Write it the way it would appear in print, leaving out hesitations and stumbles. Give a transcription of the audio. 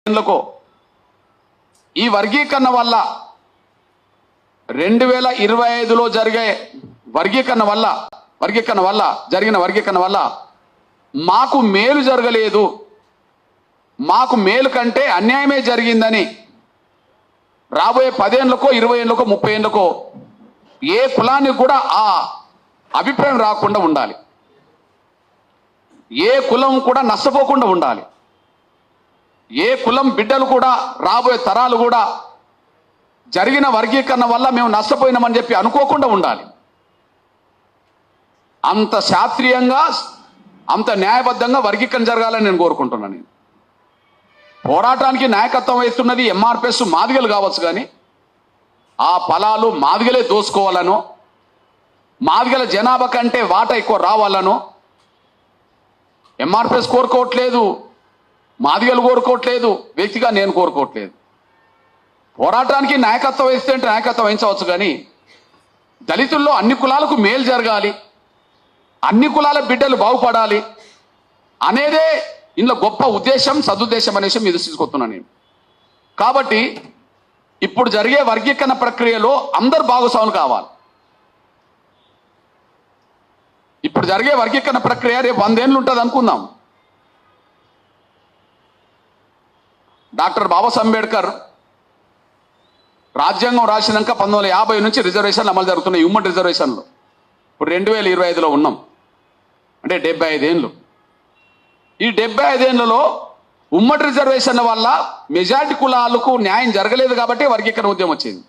ఈ వర్గీకరణ వల్ల 2025లో జరిగే వర్గీకరణ వల్ల మాకు మేలు జరగలేదు, మాకు మేలు కంటే అన్యాయమే జరిగిందని రాబోయే 10 ఏళ్లకో 20 ఏళ్లకో 30 ఏళ్లకో ఏ కులానికి కూడా ఆ అభిప్రాయం రాకుండా ఉండాలి, ఏ కులం కూడా నష్టపోకుండా ఉండాలి, ఏ కులం బిడ్డలు కూడా రాబోయే తరాలు కూడా జరిగిన వర్గీకరణ వల్ల మేము నష్టపోయినామని చెప్పి అనుకోకుండా ఉండాలి. అంత శాస్త్రీయంగా అంత న్యాయబద్ధంగా వర్గీకరణ జరగాలని నేను కోరుకుంటున్నాను. నేను పోరాటానికి నాయకత్వం వహిస్తున్నది ఎంఆర్పిఎస్ మాదిగలు కావచ్చు, కానీ ఆ ఫలాలు మాదిగలే దోసుకోవాలనో, మాదిగల జనాభా కంటే వాటా ఎక్కువ రావాలనో ఎంఆర్పిఎస్ కోరుకోవట్లేదు, మాదిగలు కోరుకోవట్లేదు, వ్యక్తిగా నేను కోరుకోవట్లేదు. పోరాటానికి నాయకత్వం వహిస్తే అంటే నాయకత్వం వహించవచ్చు, కానీ దళితుల్లో అన్ని కులాలకు మేలు జరగాలి, అన్ని కులాల బిడ్డలు బాగుపడాలి అనేదే ఇందులో గొప్ప ఉద్దేశం, సదుద్దేశం అనేసి మీద తీసుకొస్తున్నాను నేను. కాబట్టి ఇప్పుడు జరిగే వర్గీకరణ ప్రక్రియలో అందరు భాగస్వాములు కావాలి. ఇప్పుడు జరిగే వర్గీకరణ ప్రక్రియ రేపు 100 ఏళ్ళు ఉంటుంది అనుకుందాం. డాక్టర్ బాబాసాహెబ్ అంబేద్కర్ రాజ్యాంగం రాసినాక 1950 నుంచి రిజర్వేషన్లు అమలు జరుగుతున్నాయి, హ్యూమన్ రిజర్వేషన్లు. ఇప్పుడు 2025లో ఉన్నాం, అంటే 75 ఏళ్ళు. ఈ 75 ఏళ్లలో ఉమ్మడి రిజర్వేషన్ల వల్ల మెజారిటీ కులాలకు న్యాయం జరగలేదు కాబట్టి వర్గీకరణ ఉద్యమం వచ్చింది.